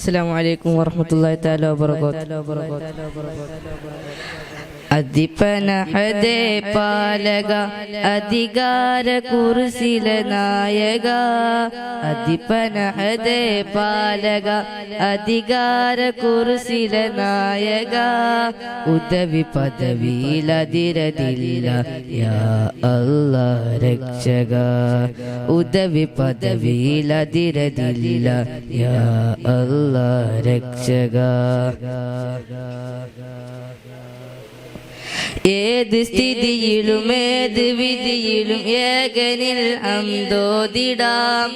അസ്സലാമു അലൈക്കും വറഹ്മത്തുള്ളാഹി തആല വബറകാതുഹു. അധിപനഹദേ പാലക അധികാര കുർസില നായക. അധിപനഹദേ പാലക അധികാര കുർസില നായക. ഉദവി പദവിയിലതിരതില്ല യാ അല്ലാഹ് രക്ഷക. ഉദവി പദവിയിലതിരതില്ല യാ അല്ലാഹ് രക്ഷക. ഏത് സ്ഥിതിയിലും ഏത് വിധിയിലും ഏകനിൽ അംദോദിടാം.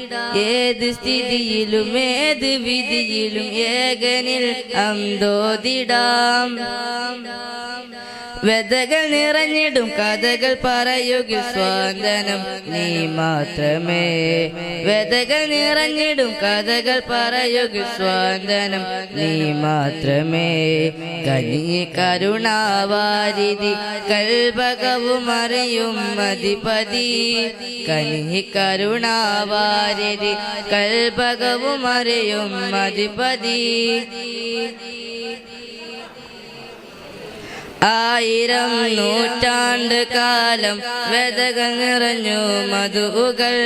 ഏത് സ്ഥിതിയിലും ഏത് വിധിയിലും ഏകനിൽ അംദോദിടാം. വ്യതകൾ നിറഞ്ഞിടും കഥകൾ പറയുക സ്വാന്തനം നീ മാത്രമേ. വ്യതകൾ നിറഞ്ഞിടും കഥകൾ പറയുക സ്വാന്തനം നീ മാത്രമേ. കനിഞ്ഞ് കരുണാവാരിധി കൽപകവും അറിയും അധിപതി. കനിഞ്ഞ് കരുണാവാരിധി കൽപകവും അറിയും അധിപതി. ആയിരം നൂറ്റാണ്ട് കാലം വ്യതകൾ നിറഞ്ഞു മധുകൾ.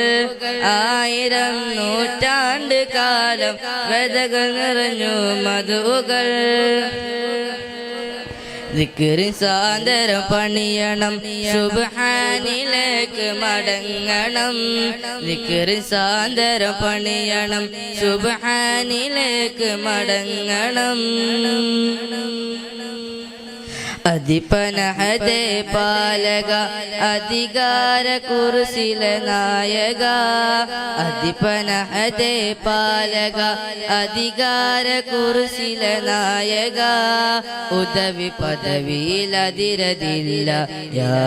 ആയിരം നൂറ്റാണ്ട് കാലം വ്യതകൾ നിറഞ്ഞു മധുകൾ. ദിക്റിൻ സാന്ദരം പണിയണം സുബ്ഹാനിലേക്ക് മടങ്ങണം. ദിക്റിൻ സാന്ദരം പണിയണം സുബ്ഹാനിലേക്ക് മടങ്ങണം. അധിപനഹദേ പാലക അധികാര കുർസില നായക. അധിപനഹദേ പാലക അധികാര കുർസില നായക. ഉദവി പദവിയിലതിരതില്ല യാ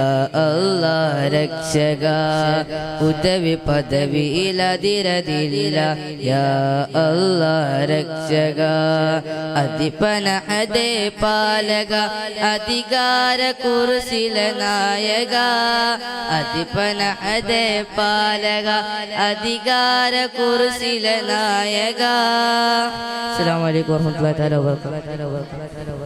അല്ലാഹ് രക്ഷക. ഉദവി പദവിയിലതിരതില്ല യാ അല്ലാഹ് രക്ഷക. അധിപനഹദേ പാലക അധികാര കുർസില നായക. അധിപനഹദേ പാലക അധികാര കുർസില നായക. അസ്സലാമു അലൈക്കും വറഹ്മത്തുള്ളാഹി തആല വബറകാതുഹു.